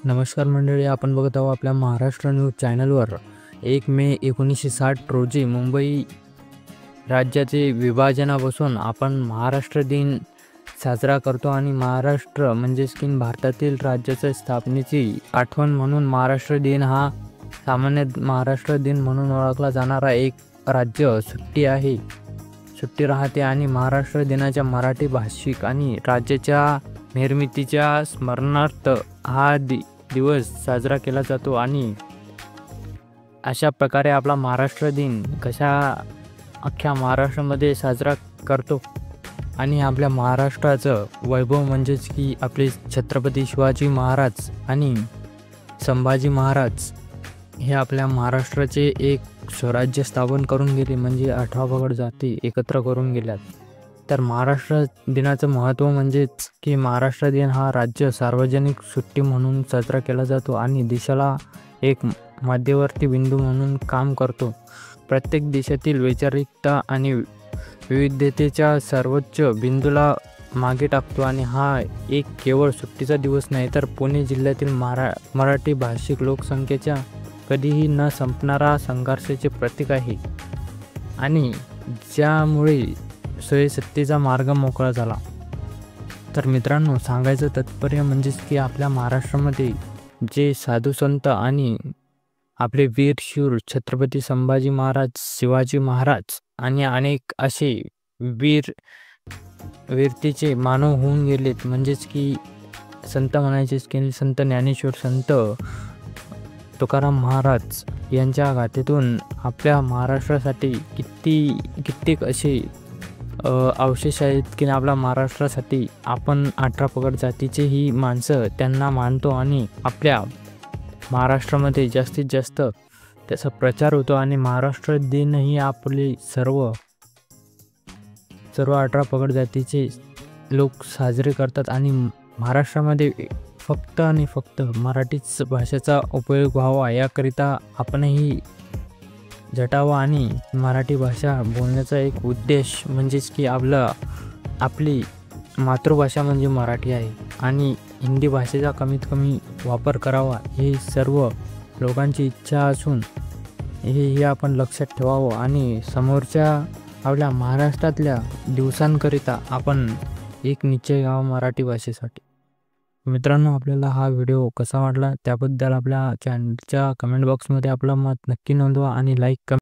नमस्कार मंडळी, आपण बघत आहोत आपल्या महाराष्ट्र न्यूज चॅनलवर 1 मे 1960 रोजी मुंबई राज्याचे विभाजनापासून आपण महाराष्ट्र दिन साजरा करतो आणि महाराष्ट्र म्हणजेच की भारतातील राज्याच्या स्थापनेची आठवण म्हणून महाराष्ट्र दिन हा सामान्य महाराष्ट्र दिन म्हणून ओळखला जाणारा एक राज्य सुट्टी राहते आणि महाराष्ट्र दिनाच्या मराठी भाषिक आणि राज्याच्या निर्मितीच्या स्मरणार्थ हा दिवस साजरा केला जातो। आणि अशा प्रकारे आपला महाराष्ट्र दिन कशा अख्ख्या महाराष्ट्रामध्ये साजरा करतो आणि आपल्या महाराष्ट्राचं वैभव म्हणजेच की आपले छत्रपती शिवाजी महाराज आणि संभाजी महाराज हे आपल्या महाराष्ट्राचे एक स्वराज्य स्थापन करून गेले, म्हणजे 18 पगड जाती एकत्र करून गेल्यात। तर महाराष्ट्र दिनाचं महत्त्व म्हणजेच की महाराष्ट्र दिन हा राज्य सार्वजनिक सुट्टी म्हणून साजरा केला जातो आणि देशाला एक मध्यवर्ती बिंदू म्हणून काम करतो। प्रत्येक देशातील वैचारिकता आणि विविधतेच्या सर्वोच्च बिंदूला मागे टाकतो आणि हा एक केवळ सुट्टीचा दिवस नाही, तर पुणे जिल्ह्यातील मराठी भाषिक लोकसंख्येच्या कधीही न संपणारा संघर्षाचे प्रतीक आहे आणि ज्यामुळे सत्तेचा मार्ग मोकळा झाला। तर मित्रांनो, सांगायचं तात्पर्य म्हणजेच की आपल्या महाराष्ट्रामध्ये जे साधू संत आणि आपले वीर शूर छत्रपती संभाजी महाराज, शिवाजी महाराज आणि अनेक असे वीरतेचे मानव होऊन गेलेत, म्हणजेच की संत म्हणायचेच की संत ज्ञानेश्वर, संत तुकाराम महाराज यांच्या गाथेतून आपल्या महाराष्ट्रासाठी कित्येक असे अवशेष आहेत की आपल्या महाराष्ट्रासाठी आपण 18 पगड जातीचे ही माणसं त्यांना मानतो आणि आपल्या महाराष्ट्रामध्ये जास्तीत जास्त त्याचा प्रचार होतो आणि महाराष्ट्र दिन ही आपले सर्व 18 पगड जातीचे लोक साजरे करतात आणि महाराष्ट्रामध्ये फक्त आणि फक्त मराठीच भाषेचा उपयोग व्हावा याकरिता आपणही झटावा आणि मराठी भाषा बोलण्याचा एक उद्देश म्हणजेच की आपली मातृभाषा म्हणजे मराठी आहे आणि हिंदी भाषेचा कमीत कमी वापर करावा ही सर्व लोकांची इच्छा असून हे आपण लक्षात ठेवावं आणि समोरच्या आपल्या महाराष्ट्रातल्या दिवसांकरिता आपण एक निश्चय घ्यावा मराठी भाषेसाठी। मित्रांनो, आपल्याला हा व्हिडिओ कसा वाटला त्याबद्दल आपल्या चॅनलच्या कमेंट बॉक्समध्ये आपलं मत नक्की नोंदवा आणि लाईक